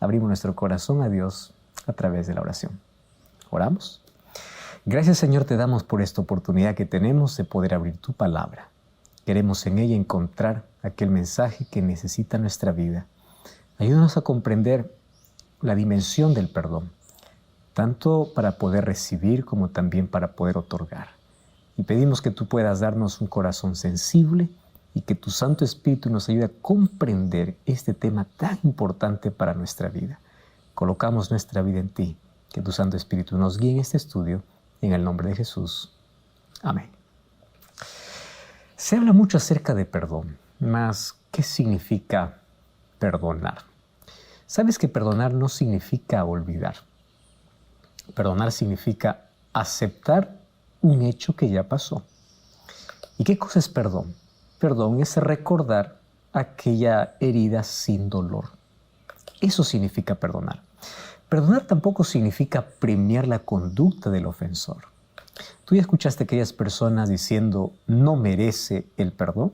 abrimos nuestro corazón a Dios a través de la oración. ¿Oramos? Gracias, Señor, te damos por esta oportunidad que tenemos de poder abrir tu palabra. Queremos en ella encontrar aquel mensaje que necesita nuestra vida. Ayúdanos a comprender la dimensión del perdón, tanto para poder recibir como también para poder otorgar. Y pedimos que tú puedas darnos un corazón sensible y que tu Santo Espíritu nos ayude a comprender este tema tan importante para nuestra vida. Colocamos nuestra vida en ti. Que tu Santo Espíritu nos guíe en este estudio, en el nombre de Jesús. Amén. Se habla mucho acerca de perdón, mas ¿qué significa perdonar? ¿Sabes que perdonar no significa olvidar? Perdonar significa aceptar un hecho que ya pasó. ¿Y qué cosa es perdón? Perdón es recordar aquella herida sin dolor. Eso significa perdonar. Perdonar tampoco significa premiar la conducta del ofensor. ¿Tú ya escuchaste a aquellas personas diciendo no merece el perdón?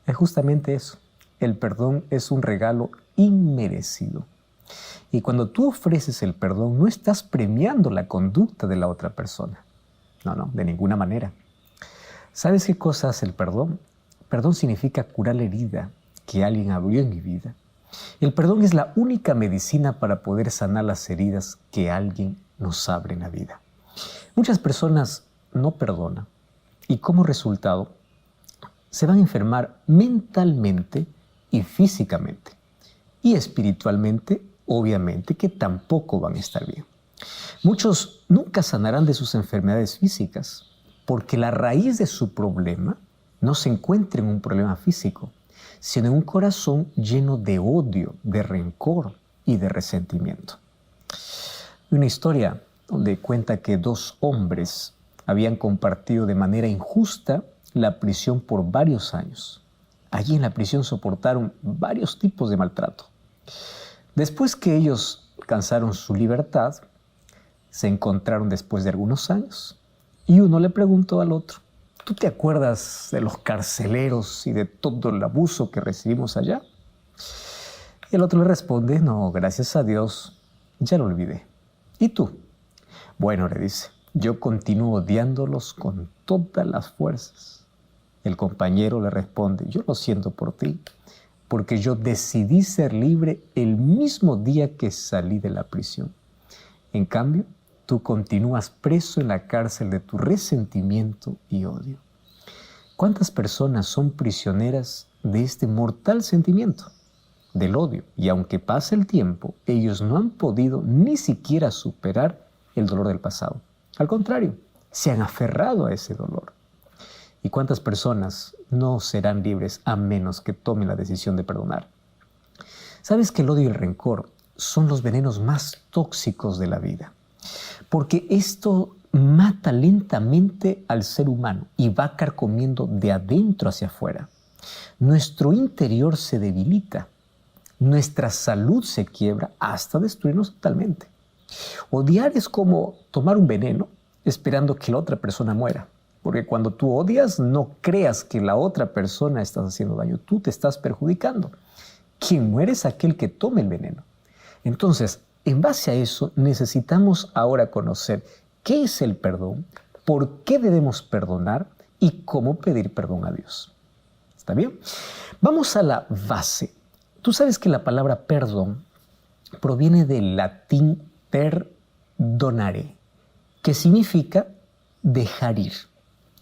Es justamente eso. El perdón es un regalo inmerecido. Y cuando tú ofreces el perdón, no estás premiando la conducta de la otra persona. No, de ninguna manera. ¿Sabes qué cosa hace el perdón? Perdón significa curar la herida que alguien abrió en mi vida. El perdón es la única medicina para poder sanar las heridas que alguien nos abre en la vida. Muchas personas no perdonan y como resultado se van a enfermar mentalmente y físicamente. Y espiritualmente, obviamente, que tampoco van a estar bien. Muchos nunca sanarán de sus enfermedades físicas porque la raíz de su problema no se encuentra en un problema físico, sino en un corazón lleno de odio, de rencor y de resentimiento. Hay una historia donde cuenta que dos hombres habían compartido de manera injusta la prisión por varios años. Allí en la prisión soportaron varios tipos de maltrato. Después que ellos alcanzaron su libertad, se encontraron después de algunos años y uno le preguntó al otro: ¿tú te acuerdas de los carceleros y de todo el abuso que recibimos allá? Y el otro le responde: no, gracias a Dios, ya lo olvidé. ¿Y tú? Bueno, le dice, yo continúo odiándolos con todas las fuerzas. El compañero le responde: yo lo siento por ti, porque yo decidí ser libre el mismo día que salí de la prisión. En cambio, tú continúas preso en la cárcel de tu resentimiento y odio. ¿Cuántas personas son prisioneras de este mortal sentimiento, del odio? Y aunque pase el tiempo, ellos no han podido ni siquiera superar el dolor del pasado. Al contrario, se han aferrado a ese dolor. ¿Y cuántas personas no serán libres a menos que tomen la decisión de perdonar? ¿Sabes que el odio y el rencor son los venenos más tóxicos de la vida? Porque esto mata lentamente al ser humano y va carcomiendo de adentro hacia afuera. Nuestro interior se debilita, nuestra salud se quiebra hasta destruirnos totalmente. Odiar es como tomar un veneno esperando que la otra persona muera. Porque cuando tú odias, no creas que la otra persona está haciendo daño, tú te estás perjudicando. Quien muere es aquel que toma el veneno. Entonces, en base a eso, necesitamos ahora conocer qué es el perdón, por qué debemos perdonar y cómo pedir perdón a Dios. ¿Está bien? Vamos a la base. Tú sabes que la palabra perdón proviene del latín perdonare, que significa dejar ir,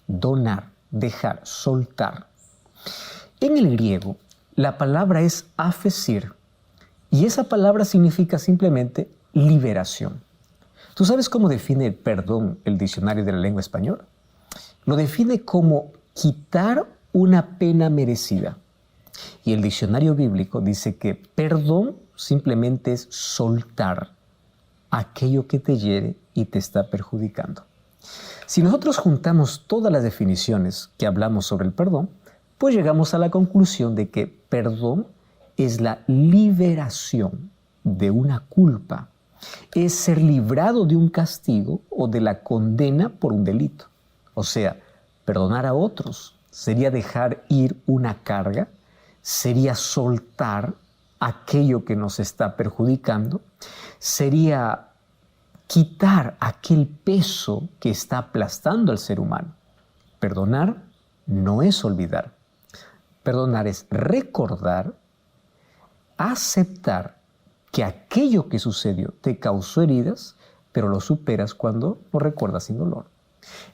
donar, dejar, soltar. En el griego, la palabra es afesir, y esa palabra significa simplemente liberación. ¿Tú sabes cómo define perdón el diccionario de la lengua española? Lo define como quitar una pena merecida. Y el diccionario bíblico dice que perdón simplemente es soltar aquello que te hiere y te está perjudicando. Si nosotros juntamos todas las definiciones que hablamos sobre el perdón, pues llegamos a la conclusión de que perdón es la liberación de una culpa, es ser librado de un castigo o de la condena por un delito. O sea, perdonar a otros sería dejar ir una carga, sería soltar aquello que nos está perjudicando, sería quitar aquel peso que está aplastando al ser humano. Perdonar no es olvidar. Perdonar es recordar, aceptar que aquello que sucedió te causó heridas, pero lo superas cuando lo recuerdas sin dolor.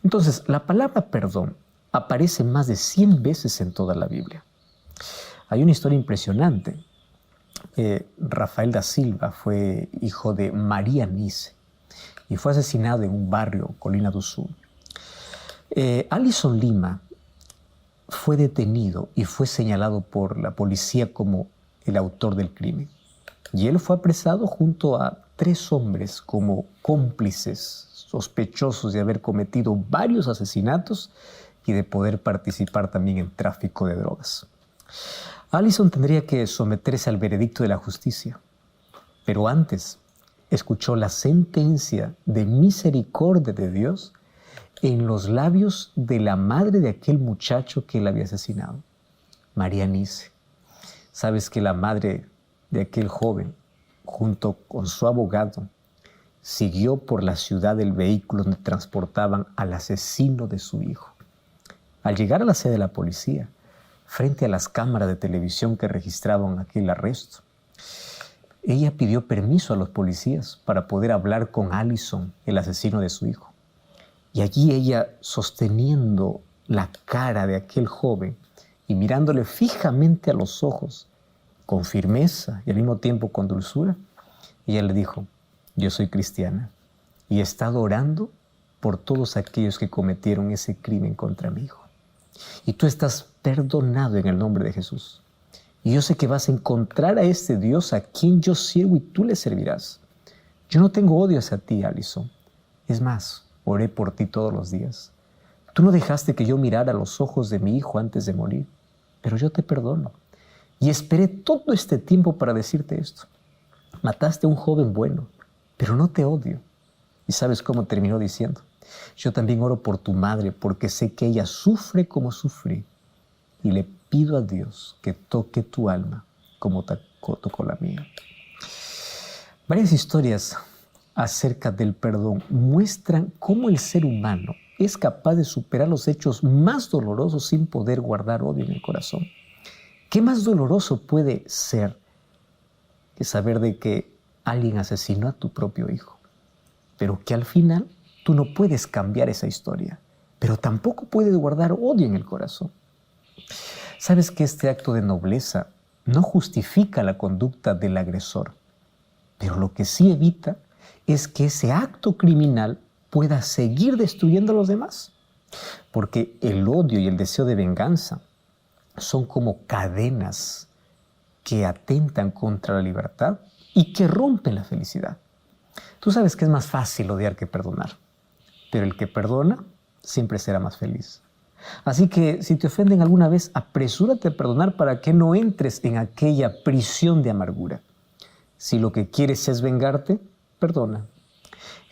Entonces, la palabra perdón aparece más de 100 veces en toda la Biblia. Hay una historia impresionante. Rafael da Silva fue hijo de María Nice y fue asesinado en un barrio, Colina do Sul. Alison Lima fue detenido y fue señalado por la policía como el autor del crimen. Y él fue apresado junto a 3 hombres como cómplices, sospechosos de haber cometido varios asesinatos y de poder participar también en tráfico de drogas. Alison tendría que someterse al veredicto de la justicia, pero antes escuchó la sentencia de misericordia de Dios en los labios de la madre de aquel muchacho que él había asesinado, María Nice. Sabes que la madre de aquel joven, junto con su abogado, siguió por la ciudad del vehículo donde transportaban al asesino de su hijo. Al llegar a la sede de la policía, frente a las cámaras de televisión que registraban aquel arresto, ella pidió permiso a los policías para poder hablar con Alison, el asesino de su hijo. Y allí ella, sosteniendo la cara de aquel joven y mirándole fijamente a los ojos, con firmeza y al mismo tiempo con dulzura, ella le dijo: yo soy cristiana y he estado orando por todos aquellos que cometieron ese crimen contra mi hijo. Y tú estás perdonado en el nombre de Jesús. Y yo sé que vas a encontrar a este Dios a quien yo sirvo y tú le servirás. Yo no tengo odio hacia ti, Alison. Es más, oré por ti todos los días. Tú no dejaste que yo mirara a los ojos de mi hijo antes de morir, pero yo te perdono. Y esperé todo este tiempo para decirte esto. Mataste a un joven bueno, pero no te odio. ¿Y sabes cómo terminó diciendo? Yo también oro por tu madre porque sé que ella sufre como sufrí. Y le pido a Dios que toque tu alma como tocó la mía. Varias historias acerca del perdón muestran cómo el ser humano es capaz de superar los hechos más dolorosos sin poder guardar odio en el corazón. ¿Qué más doloroso puede ser que saber de que alguien asesinó a tu propio hijo? Pero que al final tú no puedes cambiar esa historia, pero tampoco puedes guardar odio en el corazón. Sabes que este acto de nobleza no justifica la conducta del agresor, pero lo que sí evita es que ese acto criminal pueda seguir destruyendo a los demás. Porque el odio y el deseo de venganza son como cadenas que atentan contra la libertad y que rompen la felicidad. Tú sabes que es más fácil odiar que perdonar, pero el que perdona siempre será más feliz. Así que si te ofenden alguna vez, apresúrate a perdonar para que no entres en aquella prisión de amargura. Si lo que quieres es vengarte, perdona.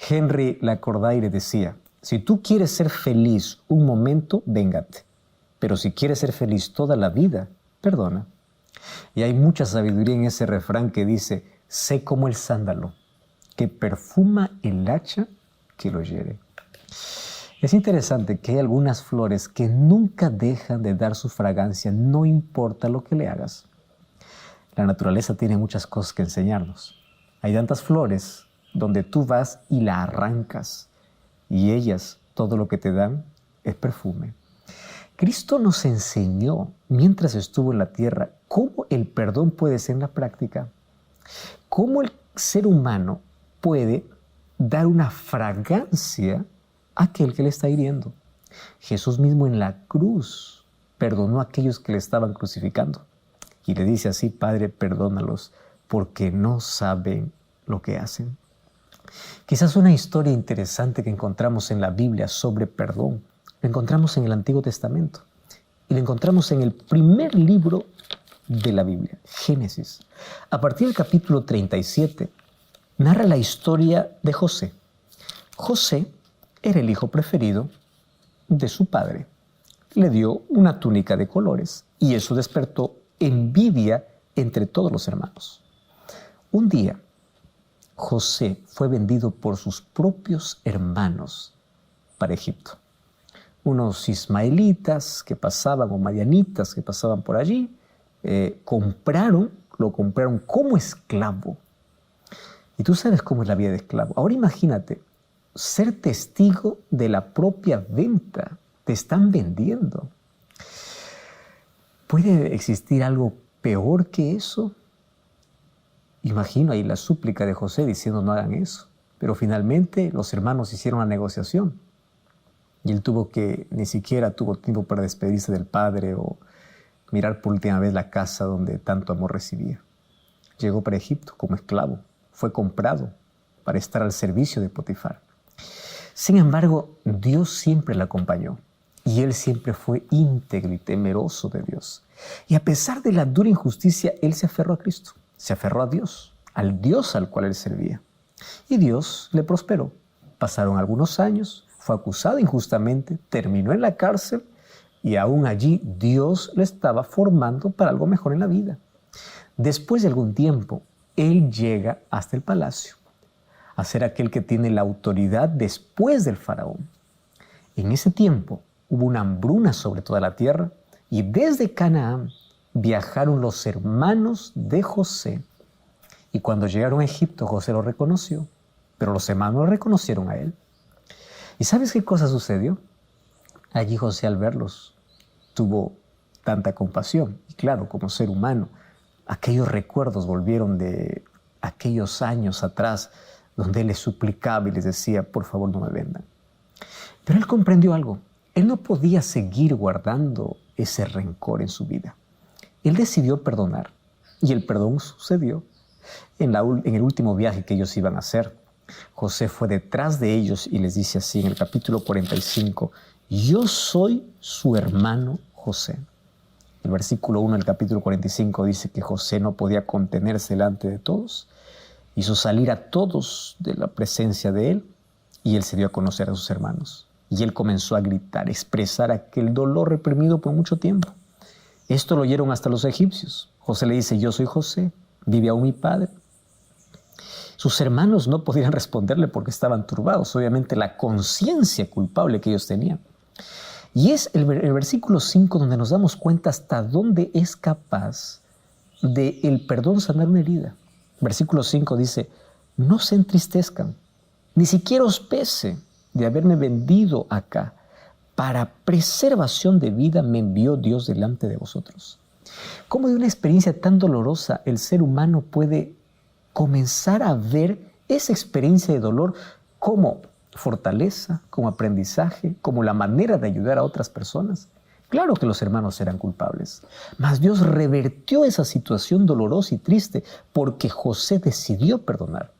Henry Lacordaire decía: si tú quieres ser feliz un momento, véngate. Pero si quieres ser feliz toda la vida, perdona. Y hay mucha sabiduría en ese refrán que dice: sé como el sándalo, que perfuma el hacha que lo hiere. Es interesante que hay algunas flores que nunca dejan de dar su fragancia, no importa lo que le hagas. La naturaleza tiene muchas cosas que enseñarnos. Hay tantas flores donde tú vas y la arrancas, y ellas, todo lo que te dan es perfume. Cristo nos enseñó, mientras estuvo en la tierra, cómo el perdón puede ser en la práctica. Cómo el ser humano puede dar una fragancia a aquel que le está hiriendo. Jesús mismo en la cruz perdonó a aquellos que le estaban crucificando. Y le dice así: Padre, perdónalos, porque no saben lo que hacen. Quizás una historia interesante que encontramos en la Biblia sobre perdón, lo encontramos en el Antiguo Testamento. Y lo encontramos en el primer libro de la Biblia, Génesis. A partir del capítulo 37, narra la historia de José. José era el hijo preferido de su padre. Le dio una túnica de colores y eso despertó envidia entre todos los hermanos. Un día, José fue vendido por sus propios hermanos para Egipto. Unos ismaelitas que pasaban, o madianitas que pasaban por allí, lo compraron como esclavo. Y tú sabes cómo es la vida de esclavo. Ahora imagínate, ser testigo de la propia venta. Te están vendiendo. ¿Puede existir algo peor que eso? Imagino ahí la súplica de José diciendo no hagan eso. Pero finalmente los hermanos hicieron la negociación. Y él ni siquiera tuvo tiempo para despedirse del padre o mirar por última vez la casa donde tanto amor recibía. Llegó para Egipto como esclavo. Fue comprado para estar al servicio de Potifar. Sin embargo, Dios siempre le acompañó. Y él siempre fue íntegro y temeroso de Dios. Y a pesar de la dura injusticia, él se aferró a Cristo. Se aferró a Dios, al Dios al cual él servía. Y Dios le prosperó. Pasaron algunos años, fue acusado injustamente, terminó en la cárcel y aún allí Dios le estaba formando para algo mejor en la vida. Después de algún tiempo, él llega hasta el palacio a ser aquel que tiene la autoridad después del faraón. En ese tiempo hubo una hambruna sobre toda la tierra y desde Canaán viajaron los hermanos de José. Y cuando llegaron a Egipto, José lo reconoció, pero los hermanos lo reconocieron a él. ¿Y sabes qué cosa sucedió? Allí José, al verlos, tuvo tanta compasión. Y claro, como ser humano, aquellos recuerdos volvieron de aquellos años atrás donde él les suplicaba y les decía, por favor no me vendan. Pero él comprendió algo. Él no podía seguir guardando ese rencor en su vida. Él decidió perdonar y el perdón sucedió. En el último viaje que ellos iban a hacer, José fue detrás de ellos y les dice así en el capítulo 45, yo soy su hermano José. El versículo 1 del capítulo 45 dice que José no podía contenerse delante de todos, hizo salir a todos de la presencia de él y él se dio a conocer a sus hermanos. Y él comenzó a gritar, expresar aquel dolor reprimido por mucho tiempo. Esto lo oyeron hasta los egipcios. José le dice, yo soy José, vive aún mi padre. Sus hermanos no podían responderle porque estaban turbados, obviamente la conciencia culpable que ellos tenían. Y es el versículo 5 donde nos damos cuenta hasta dónde es capaz de el perdón sanar una herida. Versículo 5 dice, no se entristezcan, ni siquiera os pese de haberme vendido acá. Para preservación de vida me envió Dios delante de vosotros. ¿Cómo de una experiencia tan dolorosa el ser humano puede comenzar a ver esa experiencia de dolor como fortaleza, como aprendizaje, como la manera de ayudar a otras personas? Claro que los hermanos eran culpables, mas Dios revertió esa situación dolorosa y triste porque José decidió perdonar.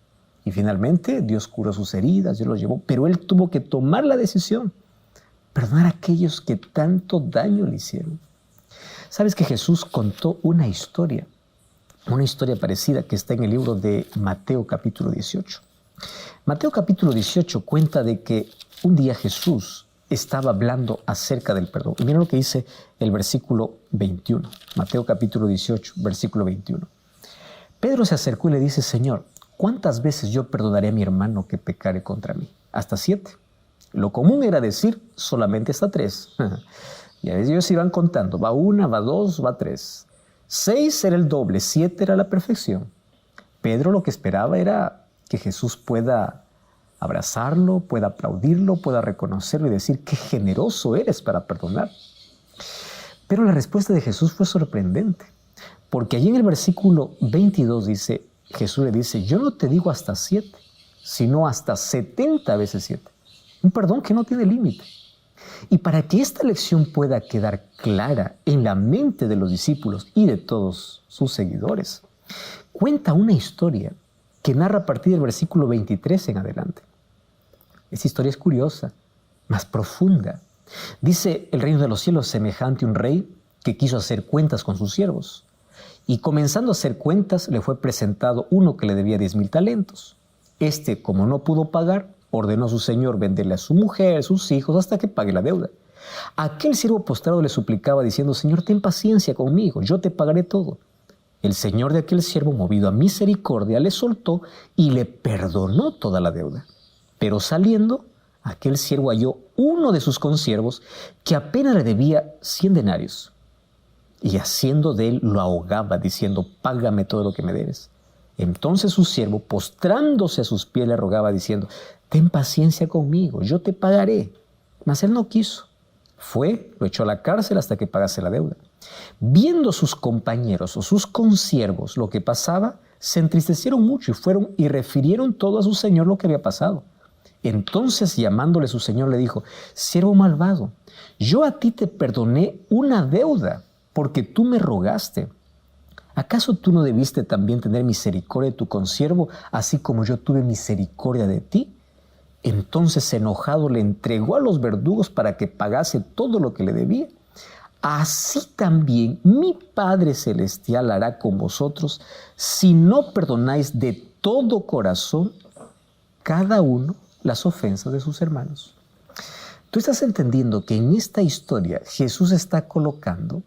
Y finalmente Dios curó sus heridas, Dios los llevó, pero él tuvo que tomar la decisión, perdonar a aquellos que tanto daño le hicieron. ¿Sabes que Jesús contó una historia parecida que está en el libro de Mateo capítulo 18? Mateo capítulo 18 cuenta de que un día Jesús estaba hablando acerca del perdón. Y mira lo que dice el versículo 21. Mateo capítulo 18, versículo 21. Pedro se acercó y le dice, Señor, ¿cuántas veces yo perdonaré a mi hermano que pecare contra mí? Hasta 7. Lo común era decir solamente hasta 3. Y a veces ellos iban contando, va 1, va 2, va 3. 6 era el doble, 7 era la perfección. Pedro lo que esperaba era que Jesús pueda abrazarlo, pueda aplaudirlo, pueda reconocerlo y decir qué generoso eres para perdonar. Pero la respuesta de Jesús fue sorprendente, porque allí en el versículo 22 dice, Jesús le dice, yo no te digo hasta 7, sino hasta 70 veces 7. Un perdón que no tiene límite. Y para que esta lección pueda quedar clara en la mente de los discípulos y de todos sus seguidores, cuenta una historia que narra a partir del versículo 23 en adelante. Esa historia es curiosa, más profunda. Dice, el reino de los cielos semejante a un rey que quiso hacer cuentas con sus siervos. Y comenzando a hacer cuentas, le fue presentado uno que le debía 10,000 talentos. Este, como no pudo pagar, ordenó a su señor venderle a su mujer, sus hijos, hasta que pague la deuda. Aquel siervo postrado le suplicaba diciendo, Señor, ten paciencia conmigo, yo te pagaré todo. El señor de aquel siervo, movido a misericordia, le soltó y le perdonó toda la deuda. Pero saliendo, aquel siervo halló uno de sus consiervos que apenas le debía 100 denarios. Y haciendo de él lo ahogaba, diciendo: págame todo lo que me debes. Entonces su siervo, postrándose a sus pies, le rogaba, diciendo: ten paciencia conmigo, yo te pagaré. Mas él no quiso. Fue, lo echó a la cárcel hasta que pagase la deuda. Viendo sus compañeros o sus consiervos lo que pasaba, se entristecieron mucho y fueron y refirieron todo a su señor lo que había pasado. Entonces, llamándole su señor, le dijo: siervo malvado, yo a ti te perdoné una deuda porque tú me rogaste. ¿Acaso tú no debiste también tener misericordia de tu consiervo, así como yo tuve misericordia de ti? Entonces, enojado, le entregó a los verdugos para que pagase todo lo que le debía. Así también mi Padre Celestial hará con vosotros si no perdonáis de todo corazón cada uno las ofensas de sus hermanos. Tú estás entendiendo que en esta historia Jesús está colocando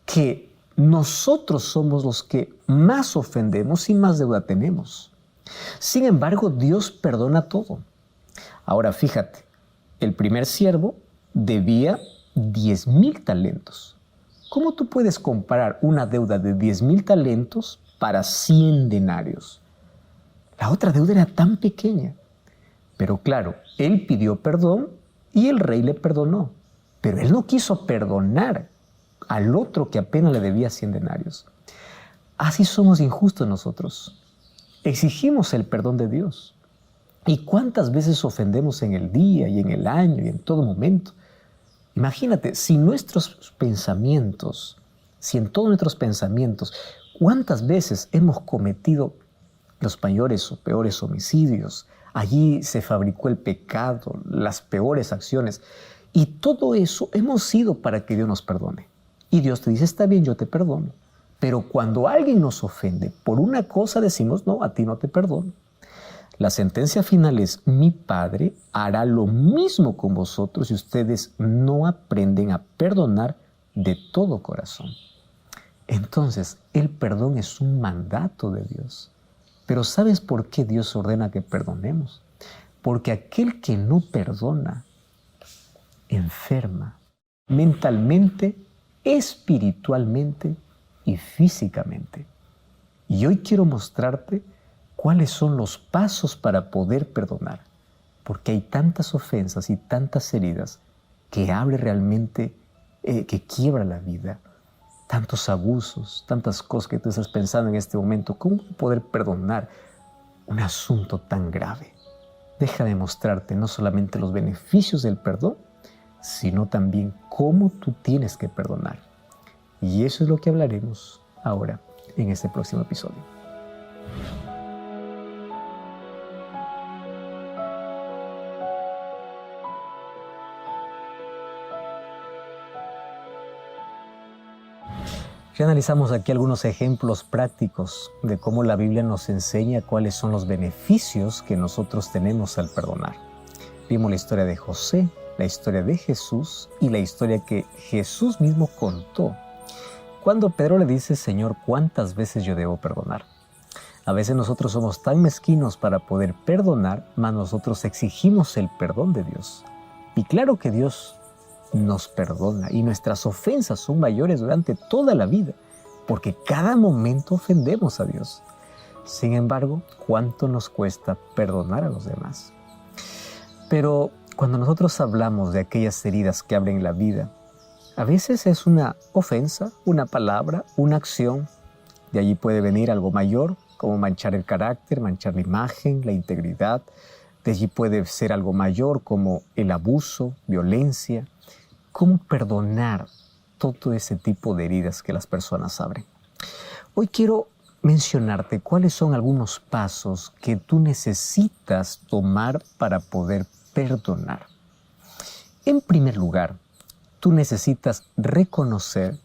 que nosotros somos los que más ofendemos y más deuda tenemos. Sin embargo, Dios perdona todo. Ahora fíjate, el primer siervo debía 10,000 talentos. ¿Cómo tú puedes comparar una deuda de 10,000 talentos para 100 denarios? La otra deuda era tan pequeña. Pero claro, él pidió perdón y el rey le perdonó. Pero él no quiso perdonar al otro que apenas le debía 100 denarios. Así somos injustos nosotros. Exigimos el perdón de Dios. ¿Y cuántas veces ofendemos en el día y en el año y en todo momento? Imagínate, si en todos nuestros pensamientos, ¿cuántas veces hemos cometido los mayores o peores homicidios? Allí se fabricó el pecado, las peores acciones. Y todo eso hemos sido para que Dios nos perdone. Y Dios te dice: está bien, yo te perdono. Pero cuando alguien nos ofende por una cosa, decimos: no, a ti no te perdono. La sentencia final es: mi Padre hará lo mismo con vosotros si ustedes no aprenden a perdonar de todo corazón. Entonces, el perdón es un mandato de Dios. Pero ¿sabes por qué Dios ordena que perdonemos? Porque aquel que no perdona enferma mentalmente, espiritualmente y físicamente. Y hoy quiero mostrarte cuáles son los pasos para poder perdonar, porque hay tantas ofensas y tantas heridas que abre realmente, que quiebra la vida, tantos abusos, tantas cosas que tú estás pensando en este momento. ¿Cómo poder perdonar un asunto tan grave? Déjame mostrarte no solamente los beneficios del perdón, sino también cómo tú tienes que perdonar. Y eso es lo que hablaremos ahora en este próximo episodio. Ya analizamos aquí algunos ejemplos prácticos de cómo la Biblia nos enseña cuáles son los beneficios que nosotros tenemos al perdonar. Vimos la historia de José, la historia de Jesús y la historia que Jesús mismo contó. Cuando Pedro le dice: Señor, ¿cuántas veces yo debo perdonar? A veces nosotros somos tan mezquinos para poder perdonar, mas nosotros exigimos el perdón de Dios. Y claro que Dios nos perdona y nuestras ofensas son mayores durante toda la vida, porque cada momento ofendemos a Dios. Sin embargo, ¿cuánto nos cuesta perdonar a los demás? Pero cuando nosotros hablamos de aquellas heridas que abren la vida, a veces es una ofensa, una palabra, una acción. De allí puede venir algo mayor, como manchar el carácter, manchar la imagen, la integridad. De allí puede ser algo mayor, como el abuso, violencia. ¿Cómo perdonar todo ese tipo de heridas que las personas abren? Hoy quiero mencionarte cuáles son algunos pasos que tú necesitas tomar para poder perdonar. En primer lugar, tú necesitas reconocer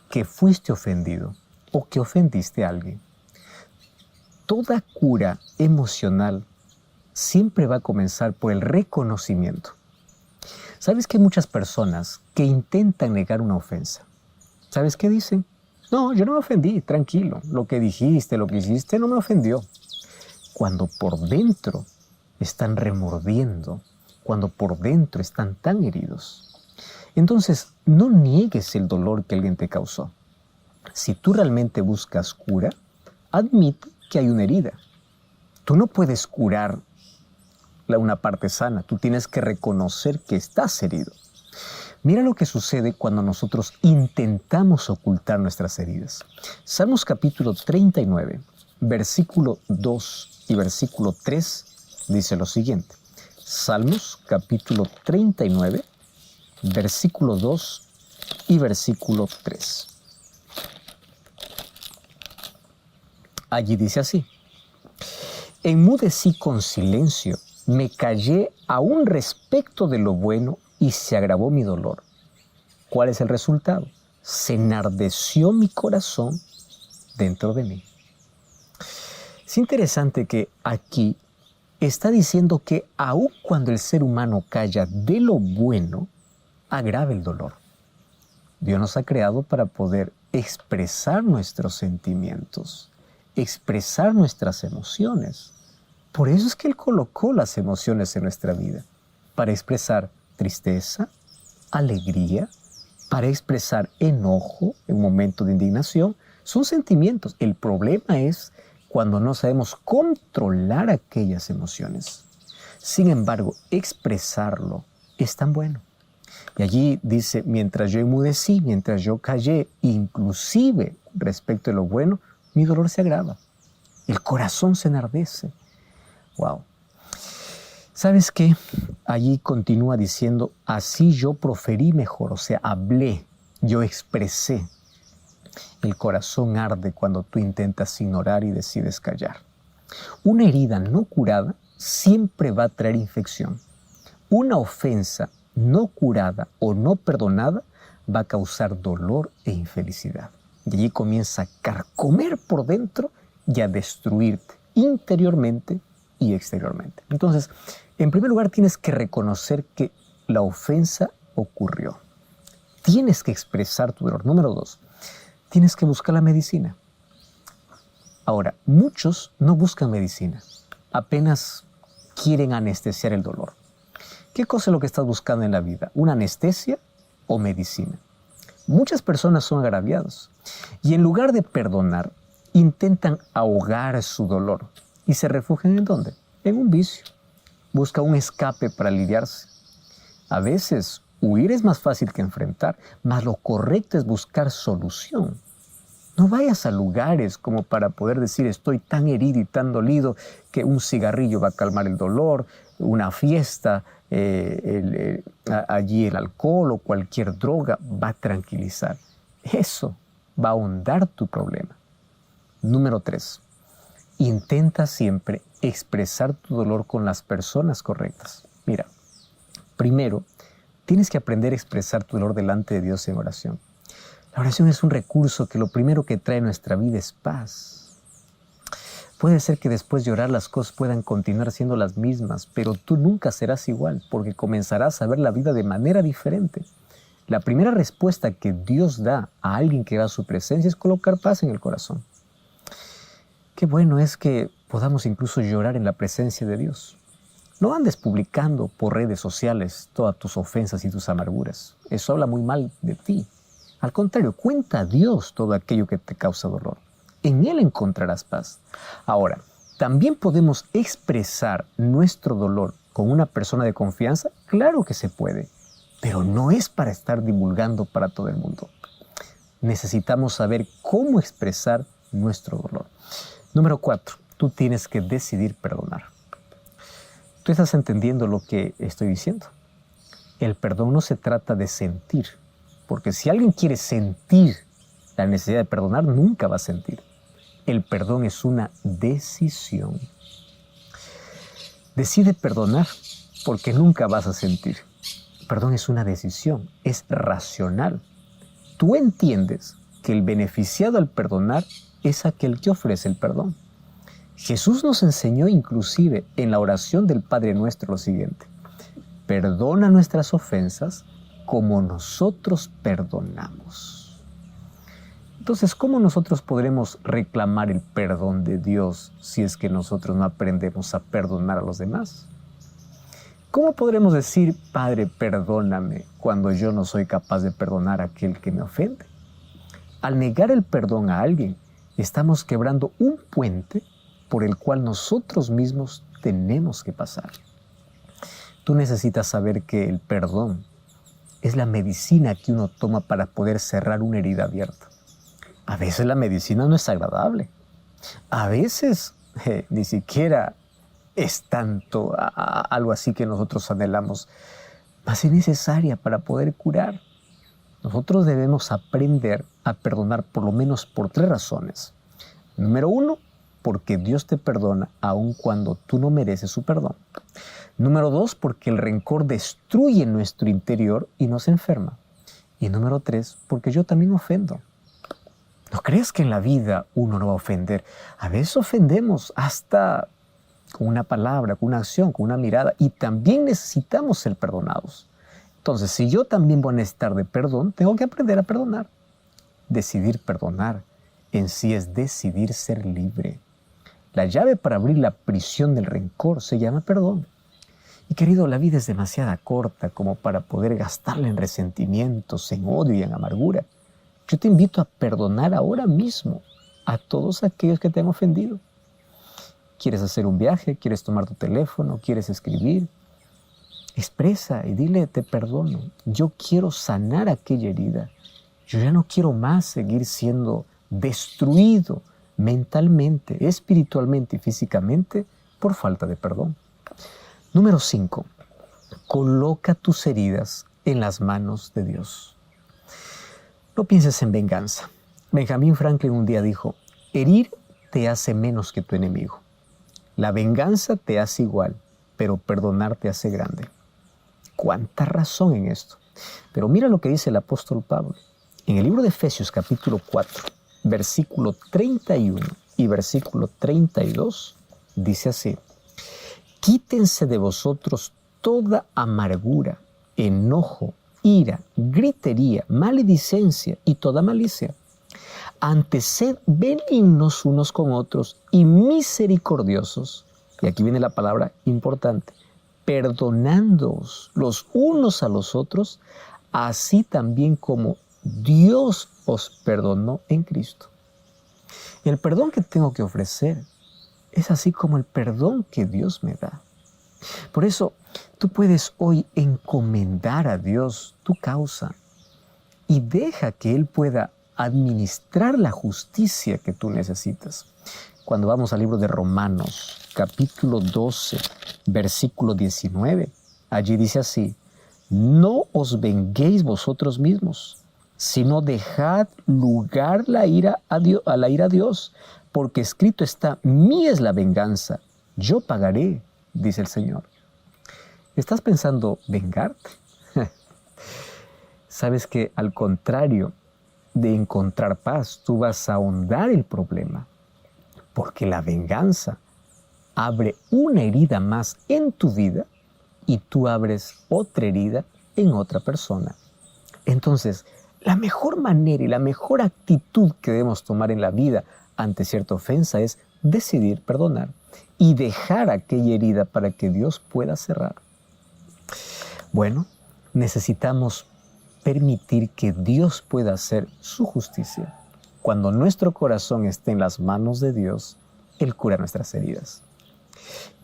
que fuiste ofendido o que ofendiste a alguien. Toda cura emocional siempre va a comenzar por el reconocimiento. ¿Sabes que hay muchas personas que intentan negar una ofensa? ¿Sabes qué dicen? No, yo no me ofendí, tranquilo. Lo que dijiste, lo que hiciste no me ofendió. Cuando por dentro están remordiendo, cuando por dentro están tan heridos. Entonces, no niegues el dolor que alguien te causó. Si tú realmente buscas cura, admite que hay una herida. Tú no puedes curar una parte sana, tú tienes que reconocer que estás herido. Mira lo que sucede cuando nosotros intentamos ocultar nuestras heridas. Salmos capítulo 39, versículo 2 y versículo 3 dice lo siguiente. Salmos capítulo 39, versículo 2 y versículo 3. Allí dice así: enmudecí con silencio, me callé aún respecto de lo bueno y se agravó mi dolor. ¿Cuál es el resultado? Se enardeció mi corazón dentro de mí. Es interesante que aquí está diciendo que aun cuando el ser humano calla de lo bueno, agrava el dolor. Dios nos ha creado para poder expresar nuestros sentimientos, expresar nuestras emociones. Por eso es que Él colocó las emociones en nuestra vida, para expresar tristeza, alegría, para expresar enojo en un momento de indignación. Son sentimientos. El problema es cuando no sabemos controlar aquellas emociones. Sin embargo, expresarlo es tan bueno. Y allí dice, mientras yo enmudecí, mientras yo callé, inclusive respecto de lo bueno, mi dolor se agrava. El corazón se enardece. Wow. ¿Sabes qué? Allí continúa diciendo, así yo proferí mejor, o sea, hablé, yo expresé. El corazón arde cuando tú intentas ignorar y decides callar. Una herida no curada siempre va a traer infección. Una ofensa no curada o no perdonada va a causar dolor e infelicidad. Y allí comienza a carcomer por dentro y a destruirte interiormente y exteriormente. Entonces, en primer lugar, tienes que reconocer que la ofensa ocurrió. Tienes que expresar tu dolor. Número 2, tienes que buscar la medicina. Ahora, muchos no buscan medicina. Apenas quieren anestesiar el dolor. ¿Qué cosa es lo que estás buscando en la vida? ¿Una anestesia o medicina? Muchas personas son agraviados y en lugar de perdonar, intentan ahogar su dolor y se refugian ¿en dónde? En un vicio. Busca un escape para aliviarse. A veces, huir es más fácil que enfrentar, mas lo correcto es buscar solución. No vayas a lugares como para poder decir estoy tan herido y tan dolido que un cigarrillo va a calmar el dolor, una fiesta, allí el alcohol o cualquier droga va a tranquilizar. Eso va a ahondar tu problema. Número 3, intenta siempre expresar tu dolor con las personas correctas. Mira, primero, tienes que aprender a expresar tu dolor delante de Dios en oración. La oración es un recurso que lo primero que trae a nuestra vida es paz. Puede ser que después de orar las cosas puedan continuar siendo las mismas, pero tú nunca serás igual porque comenzarás a ver la vida de manera diferente. La primera respuesta que Dios da a alguien que va a su presencia es colocar paz en el corazón. Qué bueno es que podamos incluso llorar en la presencia de Dios. No andes publicando por redes sociales todas tus ofensas y tus amarguras. Eso habla muy mal de ti. Al contrario, cuenta a Dios todo aquello que te causa dolor. En Él encontrarás paz. Ahora, ¿también podemos expresar nuestro dolor con una persona de confianza? Claro que se puede, pero no es para estar divulgando para todo el mundo. Necesitamos saber cómo expresar nuestro dolor. Número 4, tú tienes que decidir perdonar. ¿Tú estás entendiendo lo que estoy diciendo? El perdón no se trata de sentir, porque si alguien quiere sentir la necesidad de perdonar, nunca va a sentir. El perdón es una decisión. Decide perdonar porque nunca vas a sentir. El perdón es una decisión, es racional. Tú entiendes que el beneficiado al perdonar es aquel que ofrece el perdón. Jesús nos enseñó inclusive en la oración del Padre Nuestro lo siguiente: perdona nuestras ofensas como nosotros perdonamos. Entonces, ¿cómo nosotros podremos reclamar el perdón de Dios si es que nosotros no aprendemos a perdonar a los demás? ¿Cómo podremos decir, Padre, perdóname, cuando yo no soy capaz de perdonar a aquel que me ofende? Al negar el perdón a alguien, estamos quebrando un puente por el cual nosotros mismos tenemos que pasar. Tú necesitas saber que el perdón es la medicina que uno toma para poder cerrar una herida abierta. A veces la medicina no es agradable. A veces ni siquiera es tanto algo así que nosotros anhelamos, mas es necesaria para poder curar. Nosotros debemos aprender a perdonar por lo menos por 3 razones. Número 1, porque Dios te perdona aun cuando tú no mereces su perdón. Número 2, porque el rencor destruye nuestro interior y nos enferma. Y número 3, porque yo también ofendo. No creas que en la vida uno no va a ofender. A veces ofendemos hasta con una palabra, con una acción, con una mirada. Y también necesitamos ser perdonados. Entonces, si yo también voy a necesitar de perdón, tengo que aprender a perdonar. Decidir perdonar en sí es decidir ser libre. La llave para abrir la prisión del rencor se llama perdón. Y querido, la vida es demasiado corta como para poder gastarla en resentimientos, en odio y en amargura. Yo te invito a perdonar ahora mismo a todos aquellos que te han ofendido. ¿Quieres hacer un viaje? ¿Quieres tomar tu teléfono? ¿Quieres escribir? Expresa y dile, te perdono. Yo quiero sanar aquella herida. Yo ya no quiero más seguir siendo destruido mentalmente, espiritualmente y físicamente por falta de perdón. Número 5. Coloca tus heridas en las manos de Dios. No pienses en venganza. Benjamin Franklin un día dijo, herir te hace menos que tu enemigo. La venganza te hace igual, pero perdonar te hace grande. ¿Cuánta razón en esto? Pero mira lo que dice el apóstol Pablo. En el libro de Efesios capítulo 4, versículo 31 y versículo 32, dice así. Quítense de vosotros toda amargura, enojo, ira, gritería, maledicencia y toda malicia. Antes sed benignos unos con otros y misericordiosos. Y aquí viene la palabra importante. Perdonándoos los unos a los otros, así también como Dios os perdonó en Cristo. El perdón que tengo que ofrecer es así como el perdón que Dios me da. Por eso, tú puedes hoy encomendar a Dios tu causa y deja que Él pueda administrar la justicia que tú necesitas. Cuando vamos al libro de Romanos, capítulo 12, versículo 19, allí dice así, no os venguéis vosotros mismos, sino dejad lugar a la ira a Dios, porque escrito está, mía es la venganza, yo pagaré, dice el Señor. ¿Estás pensando vengarte? Sabes que al contrario de encontrar paz, tú vas a ahondar el problema, porque la venganza abre una herida más en tu vida y tú abres otra herida en otra persona. Entonces, la mejor manera y la mejor actitud que debemos tomar en la vida ante cierta ofensa es decidir perdonar y dejar aquella herida para que Dios pueda cerrar. Bueno, necesitamos permitir que Dios pueda hacer su justicia. Cuando nuestro corazón esté en las manos de Dios, Él cura nuestras heridas.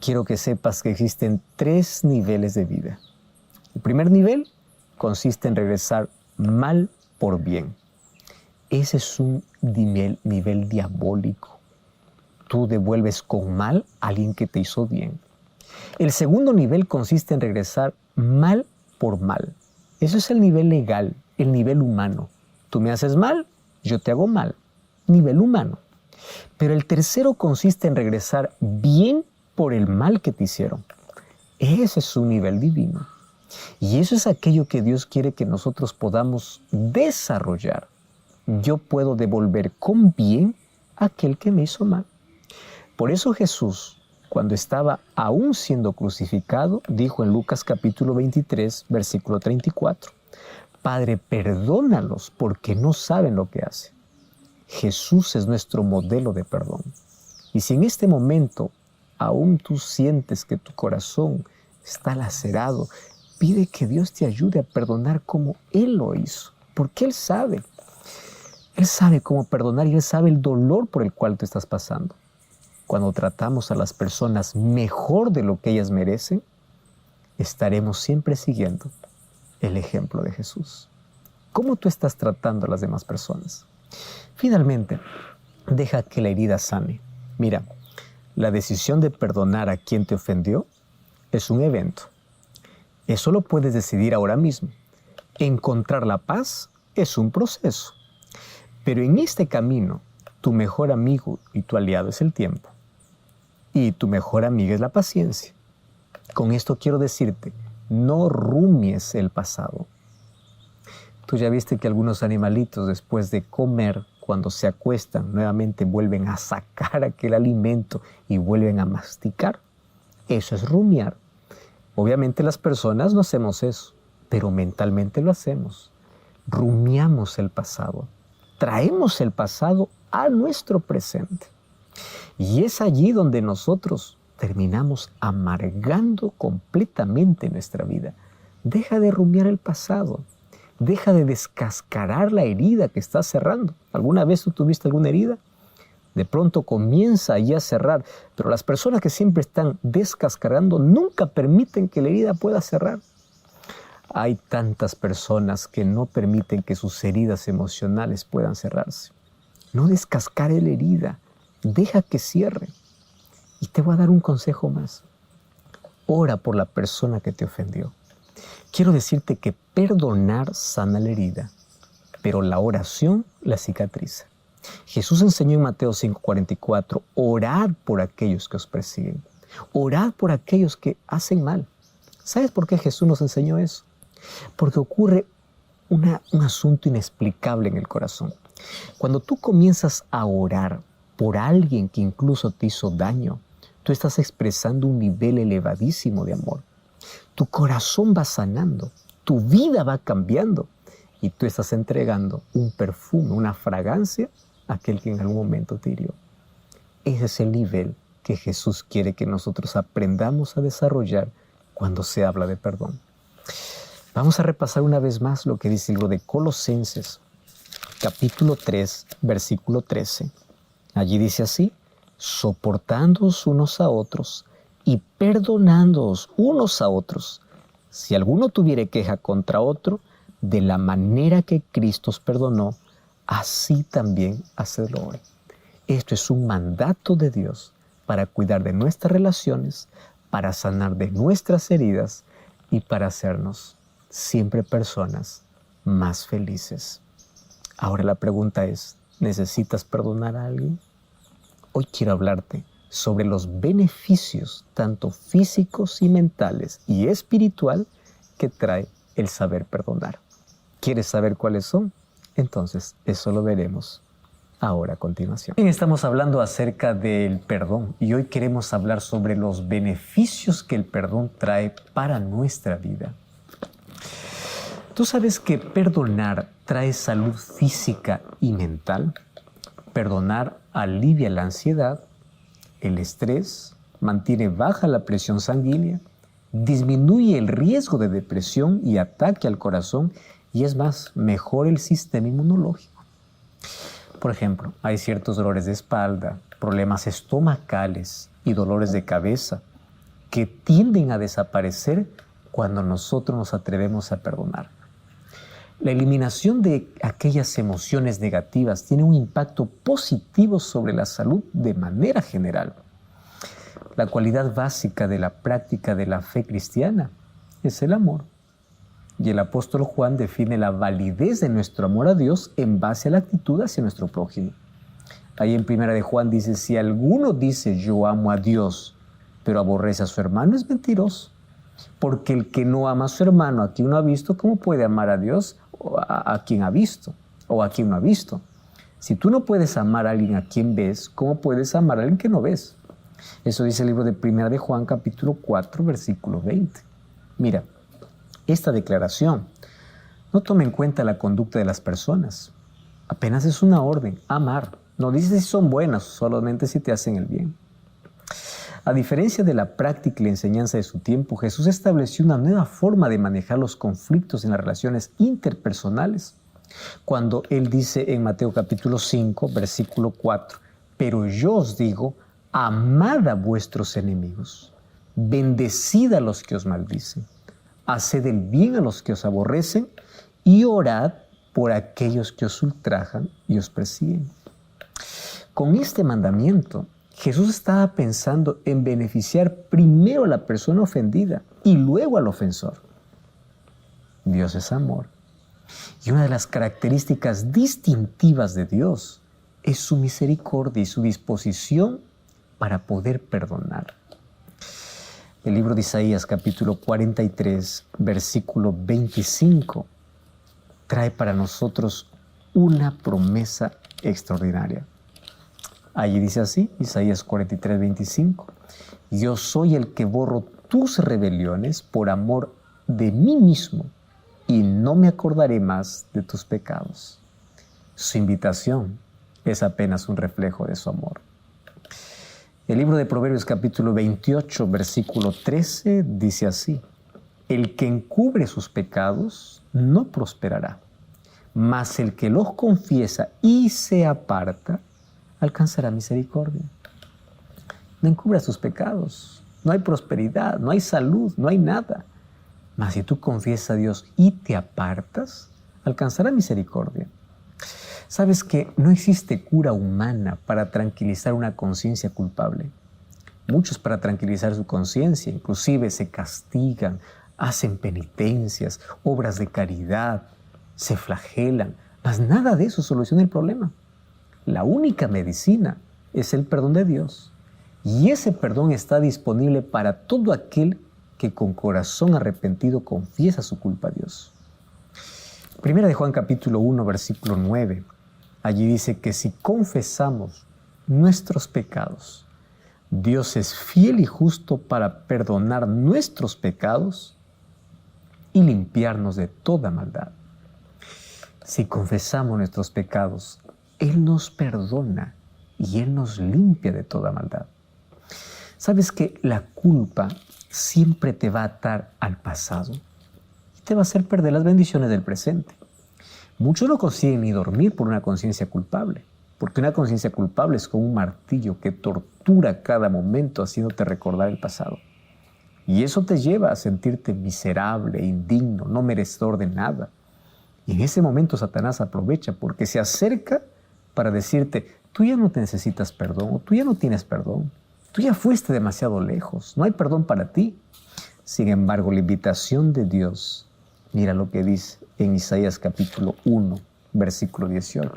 Quiero que sepas que existen 3 niveles de vida. El primer nivel consiste en regresar mal por bien. Ese es un nivel diabólico. Tú devuelves con mal a alguien que te hizo bien. El segundo nivel consiste en regresar mal por mal. Eso es el nivel legal, el nivel humano. Tú me haces mal, yo te hago mal. Nivel humano. Pero el tercero consiste en regresar bien por el mal que te hicieron. Ese es un nivel divino. Y eso es aquello que Dios quiere que nosotros podamos desarrollar. Yo puedo devolver con bien a aquel que me hizo mal. Por eso Jesús, cuando estaba aún siendo crucificado, dijo en Lucas capítulo 23, versículo 34, Padre, perdónalos porque no saben lo que hacen. Jesús es nuestro modelo de perdón. Y si en este momento aún tú sientes que tu corazón está lacerado, pide que Dios te ayude a perdonar como Él lo hizo, porque Él sabe. Él sabe cómo perdonar y Él sabe el dolor por el cual tú estás pasando. Cuando tratamos a las personas mejor de lo que ellas merecen, estaremos siempre siguiendo el ejemplo de Jesús. ¿Cómo tú estás tratando a las demás personas? Finalmente, deja que la herida sane. Mira, la decisión de perdonar a quien te ofendió es un evento. Eso lo puedes decidir ahora mismo. Encontrar la paz es un proceso. Pero en este camino, tu mejor amigo y tu aliado es el tiempo. Y tu mejor amiga es la paciencia. Con esto quiero decirte, no rumies el pasado. Tú ya viste que algunos animalitos después de comer, cuando se acuestan, nuevamente vuelven a sacar aquel alimento y vuelven a masticar. Eso es rumiar. Obviamente las personas no hacemos eso, pero mentalmente lo hacemos. Rumiamos el pasado. Traemos el pasado a nuestro presente. Y es allí donde nosotros terminamos amargando completamente nuestra vida. Deja de rumiar el pasado. Deja de descascarar la herida que estás cerrando. ¿Alguna vez tú tuviste alguna herida? De pronto comienza ya a cerrar, pero las personas que siempre están descascarando nunca permiten que la herida pueda cerrar. Hay tantas personas que no permiten que sus heridas emocionales puedan cerrarse. No descascare la herida, deja que cierre. Y te voy a dar un consejo más. Ora por la persona que te ofendió. Quiero decirte que perdonar sana la herida, pero la oración la cicatriza. Jesús enseñó en Mateo 5:44, orad por aquellos que os persiguen. Orad por aquellos que hacen mal. ¿Sabes por qué Jesús nos enseñó eso? Porque ocurre un asunto inexplicable en el corazón. Cuando tú comienzas a orar por alguien que incluso te hizo daño, tú estás expresando un nivel elevadísimo de amor. Tu corazón va sanando, tu vida va cambiando y tú estás entregando un perfume, una fragancia a aquel que en algún momento te hirió. Ese es el nivel que Jesús quiere que nosotros aprendamos a desarrollar cuando se habla de perdón. Vamos a repasar una vez más lo que dice el libro de Colosenses, capítulo 3, versículo 13. Allí dice así, soportándoos unos a otros y perdonándoos unos a otros, si alguno tuviere queja contra otro, de la manera que Cristo os perdonó, así también hacedlo hoy. Esto es un mandato de Dios para cuidar de nuestras relaciones, para sanar de nuestras heridas y para hacernos siempre personas más felices. Ahora la pregunta es, ¿necesitas perdonar a alguien? Hoy quiero hablarte sobre los beneficios, tanto físicos y mentales y espiritual, que trae el saber perdonar. ¿Quieres saber cuáles son? Entonces, eso lo veremos ahora a continuación. Estamos hablando acerca del perdón y hoy queremos hablar sobre los beneficios que el perdón trae para nuestra vida. ¿Tú sabes que perdonar trae salud física y mental? Perdonar alivia la ansiedad, el estrés, mantiene baja la presión sanguínea, disminuye el riesgo de depresión y ataque al corazón y es más, mejora el sistema inmunológico. Por ejemplo, hay ciertos dolores de espalda, problemas estomacales y dolores de cabeza que tienden a desaparecer cuando nosotros nos atrevemos a perdonar. La eliminación de aquellas emociones negativas tiene un impacto positivo sobre la salud de manera general. La cualidad básica de la práctica de la fe cristiana es el amor. Y el apóstol Juan define la validez de nuestro amor a Dios en base a la actitud hacia nuestro prójimo. Ahí en 1 de Juan dice, si alguno dice yo amo a Dios, pero aborrece a su hermano, es mentiroso. Porque el que no ama a su hermano a quien no ha visto, ¿cómo puede amar a Dios a quien ha visto o a quien no ha visto? Si tú no puedes amar a alguien a quien ves, ¿cómo puedes amar a alguien que no ves? Eso dice el libro de 1 de Juan, capítulo 4, versículo 20. Mira, esta declaración no toma en cuenta la conducta de las personas, Apenas es una orden, amar. No dice si son buenas, solamente si te hacen el bien. A diferencia de la práctica y la enseñanza de su tiempo, Jesús estableció una nueva forma de manejar los conflictos en las relaciones interpersonales. Cuando Él dice en Mateo capítulo 5, versículo 4, pero yo os digo, amad a vuestros enemigos, bendecid a los que os maldicen, haced el bien a los que os aborrecen y orad por aquellos que os ultrajan y os persiguen. Con este mandamiento, Jesús estaba pensando en beneficiar primero a la persona ofendida y luego al ofensor. Dios es amor. Y una de las características distintivas de Dios es su misericordia y su disposición para poder perdonar. El libro de Isaías, capítulo 43, versículo 25, trae para nosotros una promesa extraordinaria. Allí dice así, Isaías 43, 25, yo soy el que borro tus rebeliones por amor de mí mismo y no me acordaré más de tus pecados. Su invitación es apenas un reflejo de su amor. El libro de Proverbios capítulo 28, versículo 13 dice así, el que encubre sus pecados no prosperará, mas el que los confiesa y se aparta alcanzará misericordia. No encubras tus pecados, no hay prosperidad, no hay salud, no hay nada. Mas si tú confiesas a Dios y te apartas, alcanzará misericordia. ¿Sabes que no existe cura humana para tranquilizar una conciencia culpable? Muchos para tranquilizar su conciencia inclusive se castigan, hacen penitencias, obras de caridad, se flagelan, mas nada de eso soluciona el problema. La única medicina es el perdón de Dios. Y ese perdón está disponible para todo aquel que con corazón arrepentido confiesa su culpa a Dios. Primera de Juan capítulo 1, versículo 9. Allí dice que si confesamos nuestros pecados, Dios es fiel y justo para perdonar nuestros pecados y limpiarnos de toda maldad. Si confesamos nuestros pecados, Él nos perdona y Él nos limpia de toda maldad. ¿Sabes que la culpa siempre te va a atar al pasado y te va a hacer perder las bendiciones del presente? Muchos no consiguen ni dormir por una conciencia culpable, porque una conciencia culpable es como un martillo que tortura cada momento haciéndote recordar el pasado. Y eso te lleva a sentirte miserable, indigno, no merecedor de nada. Y en ese momento Satanás aprovecha porque se acerca para decirte, tú ya no te necesitas perdón, o tú ya no tienes perdón, tú ya fuiste demasiado lejos, no hay perdón para ti. Sin embargo, la invitación de Dios, mira lo que dice en Isaías capítulo 1, versículo 18.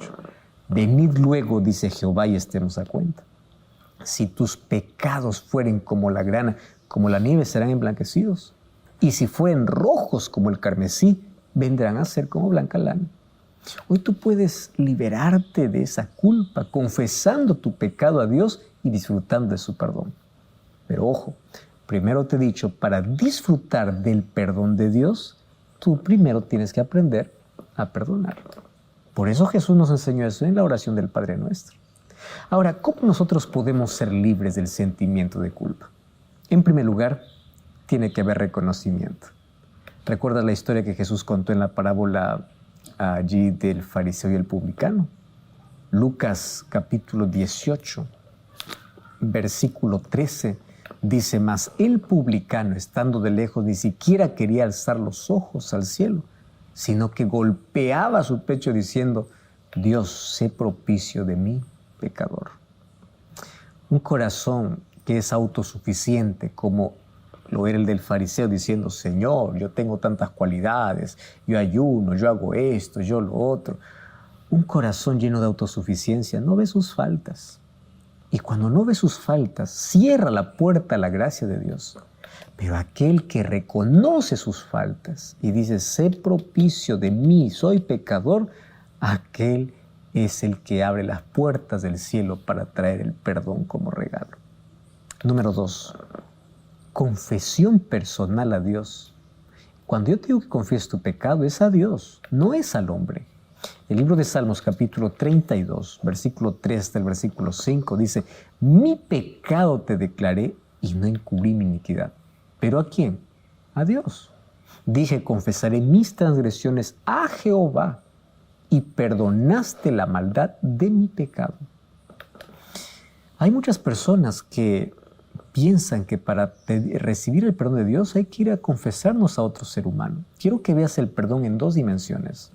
Venid luego, dice Jehová, y estemos a cuenta. Si tus pecados fueren como la grana, como la nieve serán emblanquecidos. Y si fueren rojos como el carmesí, vendrán a ser como blanca lana. Hoy tú puedes liberarte de esa culpa confesando tu pecado a Dios y disfrutando de su perdón. Pero ojo, primero te he dicho, para disfrutar del perdón de Dios, tú primero tienes que aprender a perdonar. Por eso Jesús nos enseñó eso en la oración del Padre Nuestro. Ahora, ¿cómo nosotros podemos ser libres del sentimiento de culpa? En primer lugar, tiene que haber reconocimiento. ¿Recuerdas la historia que Jesús contó en la parábola allí del fariseo y el publicano? Lucas capítulo 18, versículo 13, dice, mas el publicano, estando de lejos, ni siquiera quería alzar los ojos al cielo, sino que golpeaba su pecho diciendo, Dios, sé propicio de mí, pecador. Un corazón que es autosuficiente, como lo era el del fariseo, diciendo, Señor, yo tengo tantas cualidades, yo ayuno, yo hago esto, yo lo otro. Un corazón lleno de autosuficiencia no ve sus faltas. Y cuando no ve sus faltas, cierra la puerta a la gracia de Dios. Pero aquel que reconoce sus faltas y dice, sé propicio de mí, soy pecador, aquel es el que abre las puertas del cielo para traer el perdón como regalo. Número 2, confesión personal a Dios. Cuando yo te digo que confieses tu pecado, es a Dios, no es al hombre. El libro de Salmos, capítulo 32, versículo 3 del versículo 5, dice: mi pecado te declaré y no encubrí mi iniquidad. ¿Pero a quién? A Dios. Dije: confesaré mis transgresiones a Jehová, y perdonaste la maldad de mi pecado. Hay muchas personas que piensan que para recibir el perdón de Dios hay que ir a confesarnos a otro ser humano. Quiero que veas el perdón en dos dimensiones: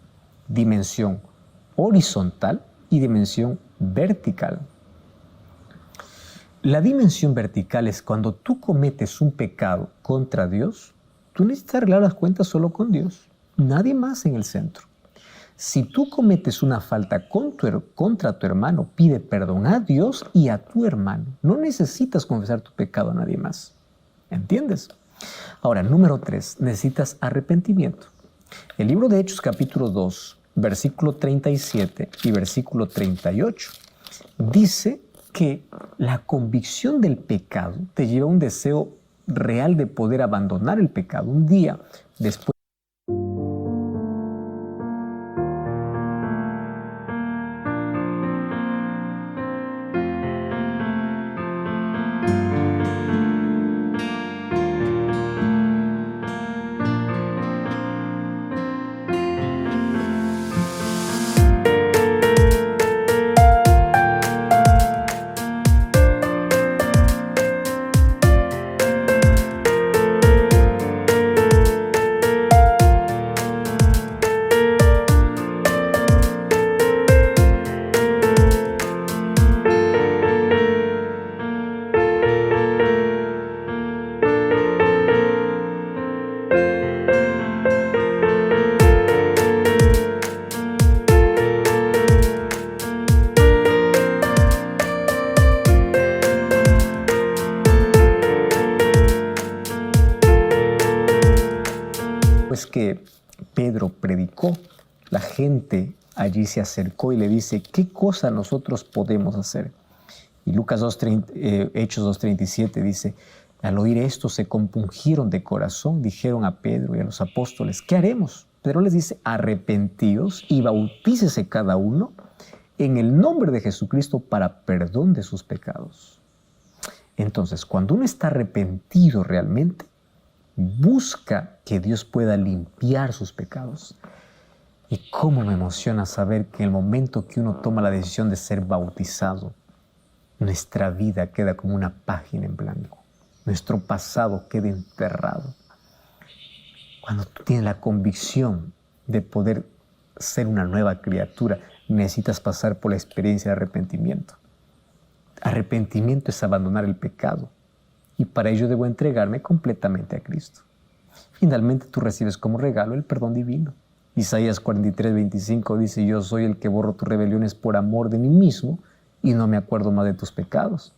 dimensión horizontal y dimensión vertical. La dimensión vertical es cuando tú cometes un pecado contra Dios, tú necesitas arreglar las cuentas solo con Dios, nadie más en el centro. Si tú cometes una falta contra tu hermano, pide perdón a Dios y a tu hermano. No necesitas confesar tu pecado a nadie más. ¿Entiendes? Ahora, número 3, necesitas arrepentimiento. El libro de Hechos, capítulo 2, versículo 37 y versículo 38, dice que la convicción del pecado te lleva a un deseo real de poder abandonar el pecado. Un día después que Pedro predicó, la gente allí se acercó y le dice: ¿qué cosa nosotros podemos hacer? Y Hechos 2:37 dice: al oír esto se compungieron de corazón, dijeron a Pedro y a los apóstoles: ¿qué haremos? Pedro les dice: arrepentíos y bautícese cada uno en el nombre de Jesucristo para perdón de sus pecados. Entonces, cuando uno está arrepentido realmente, busca que Dios pueda limpiar sus pecados. Y cómo me emociona saber que en el momento que uno toma la decisión de ser bautizado, nuestra vida queda como una página en blanco. Nuestro pasado queda enterrado. Cuando tú tienes la convicción de poder ser una nueva criatura, necesitas pasar por la experiencia de arrepentimiento. Arrepentimiento es abandonar el pecado. Y para ello debo entregarme completamente a Cristo. Finalmente tú recibes como regalo el perdón divino. Isaías 43:25 dice: yo soy el que borro tus rebeliones por amor de mí mismo y no me acuerdo más de tus pecados.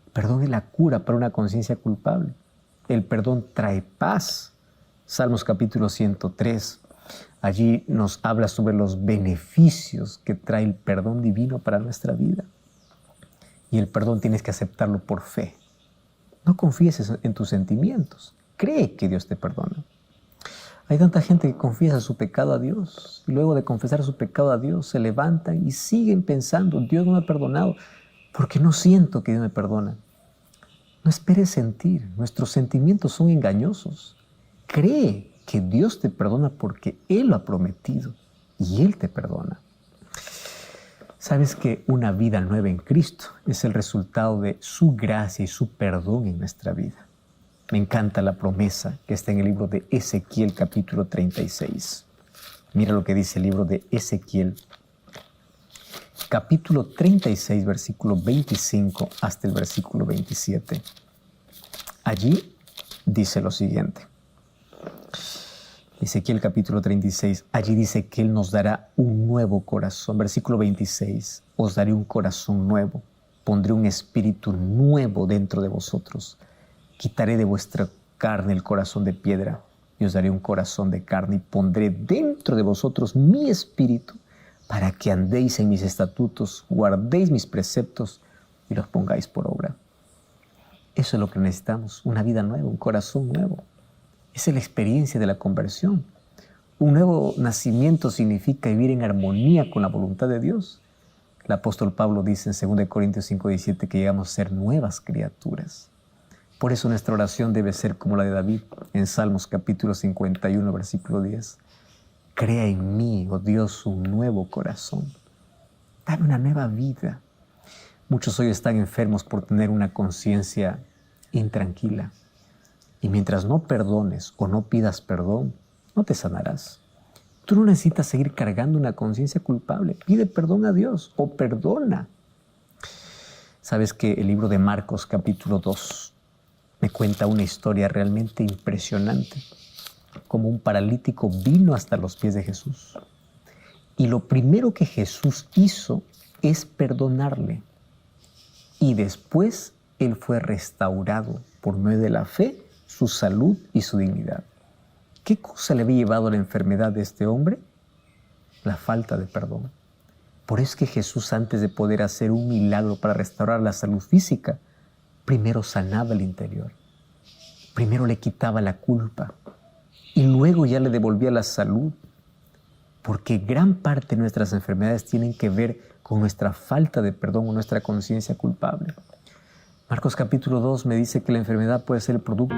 El perdón es la cura para una conciencia culpable. El perdón trae paz. Salmos capítulo 103. Allí nos habla sobre los beneficios que trae el perdón divino para nuestra vida. Y el perdón tienes que aceptarlo por fe. No confíes en tus sentimientos. Cree que Dios te perdona. Hay tanta gente que confiesa su pecado a Dios y luego de confesar su pecado a Dios se levantan y siguen pensando: Dios no me ha perdonado porque no siento que Dios me perdona. No esperes sentir. Nuestros sentimientos son engañosos. Cree que Dios te perdona porque Él lo ha prometido y Él te perdona. Sabes que una vida nueva en Cristo es el resultado de su gracia y su perdón en nuestra vida. Me encanta la promesa que está en el libro de Ezequiel capítulo 36. Mira lo que dice el libro de Ezequiel capítulo 36, versículo 25 hasta el versículo 27. Allí dice lo siguiente. Ezequiel capítulo 36, allí dice que Él nos dará un nuevo corazón. Versículo 26, os daré un corazón nuevo, pondré un espíritu nuevo dentro de vosotros. Quitaré de vuestra carne el corazón de piedra y os daré un corazón de carne y pondré dentro de vosotros mi espíritu para que andéis en mis estatutos, guardéis mis preceptos y los pongáis por obra. Eso es lo que necesitamos, una vida nueva, un corazón nuevo. Esa es la experiencia de la conversión. Un nuevo nacimiento significa vivir en armonía con la voluntad de Dios. El apóstol Pablo dice en 2 Corintios 5:17 que llegamos a ser nuevas criaturas. Por eso nuestra oración debe ser como la de David en Salmos capítulo 51, versículo 10. Crea en mí, oh Dios, un nuevo corazón. Dame una nueva vida. Muchos hoy están enfermos por tener una conciencia intranquila. Y mientras no perdones o no pidas perdón, no te sanarás. Tú no necesitas seguir cargando una conciencia culpable. Pide perdón a Dios o perdona. Sabes que el libro de Marcos capítulo 2 me cuenta una historia realmente impresionante. Como un paralítico vino hasta los pies de Jesús. Y lo primero que Jesús hizo es perdonarle. Y después él fue restaurado por medio de la fe, su salud y su dignidad. ¿Qué cosa le había llevado a la enfermedad de este hombre? La falta de perdón. Por eso es que Jesús, antes de poder hacer un milagro para restaurar la salud física, primero sanaba el interior. Primero le quitaba la culpa y luego ya le devolvía la salud. Porque gran parte de nuestras enfermedades tienen que ver con nuestra falta de perdón o nuestra conciencia culpable. Marcos capítulo 2 me dice que la enfermedad puede ser el producto